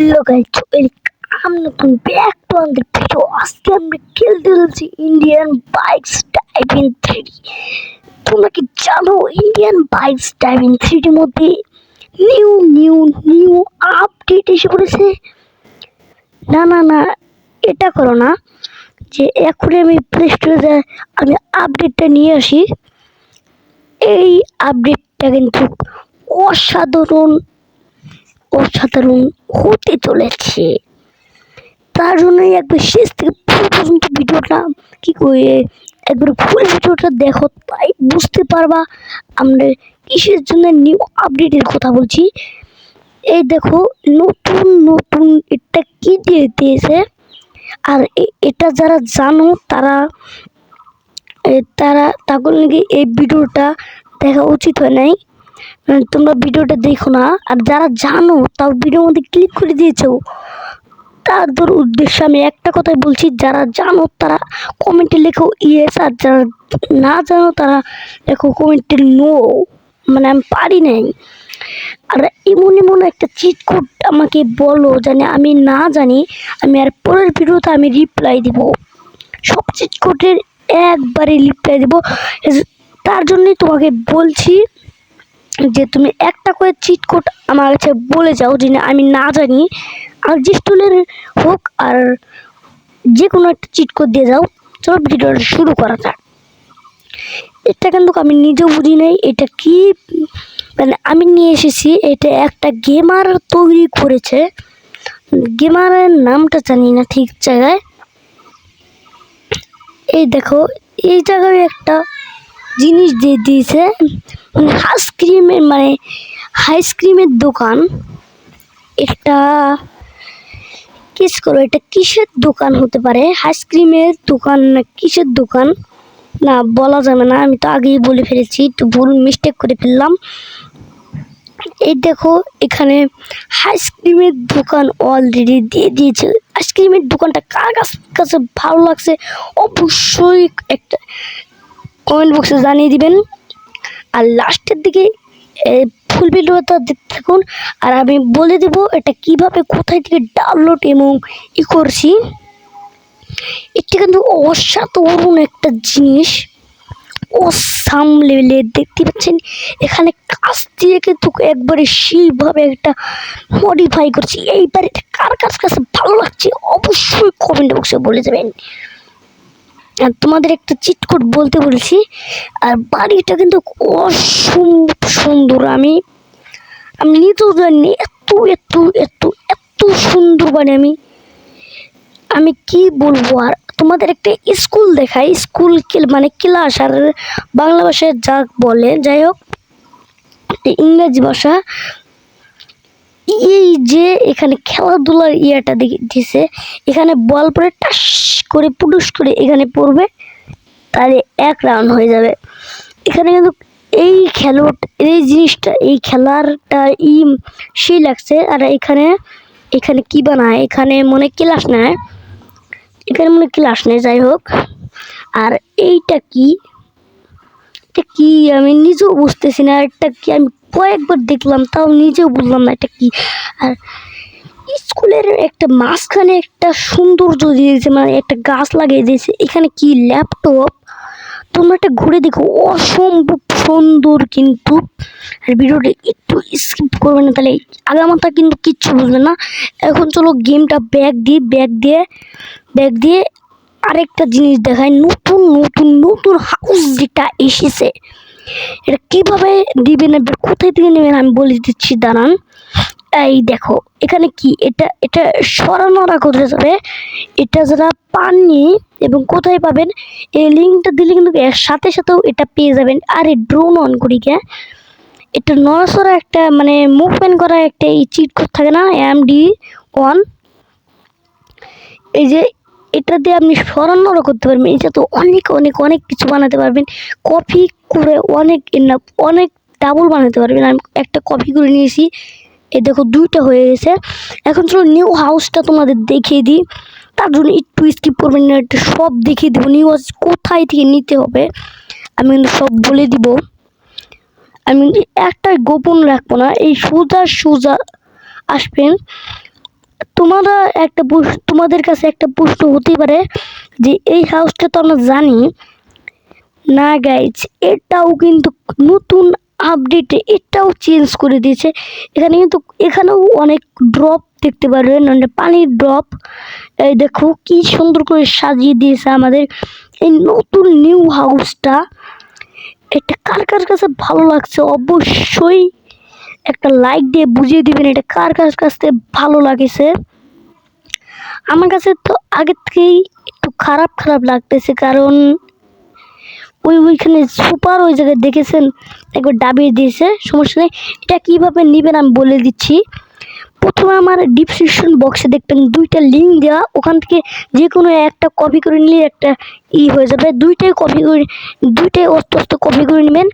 Hello guys, welcome নতুন back to আমাদের video. আজকে আমরা খেলতে চলছি ইন্ডিয়ান বাইকস ড্রাইভিং 3D। তোমরা কি জানো ইন্ডিয়ান বাইকস ড্রাইভিং 3D মধ্যে নিউ নিউ নিউ আপডেট এসে পড়েছে? না না না, এটা করো না যে এখনই আমি প্লে স্টোরে যাই, আমি আপডেটটা নিয়ে আসি। এই আপডেটটা কিন্তু অসাধারণ অসাধারণ হতে চলেছে। তার জন্যই একবার শেষ থেকে পুরো পর্যন্ত ভিডিওটা কি করে একবার ফুল ভিডিওটা দেখো, তাই বুঝতে পারবা আমরা কিসের জন্য নিউ আপডেটের কথা বলছি। এই দেখো, নতুন নতুন এটা কি দিয়ে দিয়েছে। আর এটা যারা জানো তারা তারা তখন নাকি এই ভিডিওটা দেখা উচিত হয় নাই। তোমরা ভিডিওটা দেখো না, আর যারা জানো তাও ভিডিওর মধ্যে ক্লিক করে দিয়েছো। তাদের উদ্দেশ্যে আমি একটা কথাই বলছি, যারা জানো তারা কমেন্টে লেখো ইয়েস, আর যারা না জানো তারা লেখো কমেন্টে নো। মানে আমি পারি নাই। আর এমন এমন একটা চিট কোড আমাকে বলো, জানি আমি না জানি, আমি আর পরের ভিডিওতে আমি রিপ্লাই দিব। সব চিট কোডের একবারে রিপ্লাই দিব। তার জন্যই তোমাকে বলছি যে তুমি একটা করে চিট কোড আমার কাছে বলে যাও, যে আমি না জানি। আর যে স্টুলের হোক, আর যে কোনো একটা চিট কোড দিয়ে যাও। চলো ভিডিওটা শুরু করা যাক। এটা কিন্তু আমি নিজেও বুঝি নাই এটা কি, মানে আমি নিয়ে এসেছি। এটা একটা গেমার তৈরি করেছে, গেমারের নামটা জানি না ঠিক জায়গায়। এই দেখো, এই জায়গায় একটা জিনিস দিয়ে দিয়েছে, মানে আইসক্রিমের দোকান। এটা কিস করো, এটা কিসের দোকান হতে পারে? আইসক্রিমের দোকান না কিসের দোকান না বলা যাবে না, আমি তো আগেই বলে ফেলেছি, একটু ভুল মিস্টেক করে ফেললাম। এই দেখো, এখানে আইসক্রিমের দোকান অলরেডি দিয়ে দিয়েছে। আইসক্রিমের দোকানটা কার কাছে ভালো লাগছে অবশ্যই একটা কমেন্ট বক্সে জানিয়ে দিবেন। আর লাস্টের দিকে ফুল ভিডিওটা দেখতে থাকুন, আর আমি বলে দেব এটা কিভাবে কোথায় থেকে ডাউনলোড এবং করছি। এটা কিন্তু অসাধারণ একটা জিনিস, অসাম লেভেলের। দেখতে পাচ্ছেন এখানে কাছ দিয়ে কিন্তু একবারে সেইভাবে একটা মডিফাই করছি। এইবার এটা কার কাছে ভালো লাগছে অবশ্যই কমেন্ট বক্সে বলে যাবেন। আর তোমাদের একটা চিট কোড বলতে বলছি। আর বাড়িটা কিন্তু অসম্ভব সুন্দর। আমি নিজেও জানি এত এত এত এত সুন্দর বাড়ি। আমি কি বলবো। আর তোমাদের একটা স্কুল দেখাই, স্কুল মানে ক্লাস, আর বাংলা ভাষায় যা বলে, যাই হোক ইংরেজি ভাষা। এই যে এখানে খেলাধুলার ইয়েটা দিছে, এখানে বল পরে টাস করে পুটুস করে এখানে পড়বে, তাহলে 1 রাউন্ড হয়ে যাবে। এখানে কিন্তু এই এই জিনিসটা, এই খেলারটা সেই লাগছে। আর এখানে কি বানায়, এখানে মনে ক্লাস নেয়, এখানে মনে ক্লাস নেই, যাই হোক। আর এইটা কি, এটা কি আমি নিজেও বুঝতেছি না। এটা কি আমি কয়েকবার দেখলাম তাও নিজেও বুঝলাম না এটা কি। আর স্কুলের একটা মাঝখানে একটা সৌন্দর্য দিয়েছে, মানে একটা গাছ লাগিয়ে দিয়েছে। এখানে কি ল্যাপটপ, তোমরা একটা ঘুরে দেখো, অসম্ভব সুন্দর কিন্তু। আর ভিডিওটা একটু স্কিপ করবে না, তাহলে আগামাথা কিন্তু কিচ্ছু বুঝবে না। এখন চলো গেমটা ব্যাগ দিয়ে আরেকটা জিনিস দেখায়। নতুন নতুন নতুন হাউস যেটা এসেছে, এটা কিভাবে দিবেন, কোথায় থেকে নেবেন আমি বলে দিচ্ছি, দাঁড়ান। এই দেখো, এখানে কি এটা সরানোরা কোথায় যাবে, এটা যারা পাননি এবং কোথায় পাবেন এই লিঙ্কটা দিলে কিন্তু এর সাথে সাথেও এটা পেয়ে যাবেন। আর এই ড্রোন অন করি কে, এটা নড়াচড়া একটা মানে মুভমেন্ট করা একটা এই চিট কোড থাকে না, MD1। এই যে এটা দিয়ে আপনি সরানোরা করতে পারবেন। এটা তো অনেক অনেক অনেক কিছু বানাতে পারবেন। কপি করে অনেক ডাবল বানাতে পারবেন। আমি একটা কপি করে নিয়েছি, এই দেখো 2টা হয়ে গেছে। এখন চলো নিউ হাউসটা তোমাদের দেখিয়ে দিই। তার জন্য একটু স্কিপ করবেন না, এটা সব দেখিয়ে দেবো। নিউ হাউস কোথায় থেকে নিতে হবে আমি কিন্তু সব বলে দিব। আমি একটা গোপন রাখবো না। এই সোজা আসবেন, তোমাদের কাছে একটা প্রশ্ন হতেই পারে যে এই হাউসটা তো আমরা জানি না গাইজ, এটাও কিন্তু নতুন আপডেটে এটাও চেঞ্জ করে দিয়েছে। এখানেও অনেক ড্রপ দেখতে পারবেন, মানে পানির ড্রপ। এই দেখো কি সুন্দর করে সাজিয়ে দিয়েছে আমাদের এই নতুন নিউ হাউসটা। এটা কার কার কাছে ভালো লাগছে অবশ্যই একটা লাইক দিয়ে বুঝিয়ে দিবেন এটা কার কার কাছে ভালো লাগেছে। আমার কাছে তো আগে থেকেই একটু খারাপ খারাপ লাগতেছে, কারণ ওইখানে সুপার ওই জায়গায় দেখেছেন একবার ডাবিয়ে দিয়েছে। সমস্যা নেই, এটা কীভাবে নেবেন আমি বলে দিচ্ছি। প্রথমে আমার ডিসক্রিপশন বক্সে দেখবেন 2টা লিঙ্ক দেওয়া, ওখান থেকে যে কোনো একটা কপি করে নিলে একটা হয়ে যাবে। দুইটাই অস্ত অস্ত কপি করে নেবেন,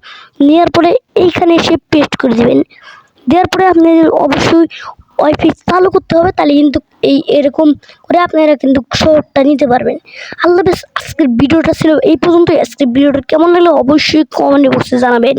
নেওয়ার পরে এইখানে এসে পেস্ট করে দেবেন। দেওয়ার পরে আপনাদের অবশ্যই ওয়াইফাই চালু করতে হবে, তাহলে কিন্তু এরকম করে আপনারা কিন্তু শহরটা নিতে পারবেন। আল্লাহ হাফেজ। আজকের ভিডিওটা ছিল এই পর্যন্তই। আজকের ভিডিওটা কেমন লাগলো অবশ্যই কমেন্ট বক্সে জানাবেন।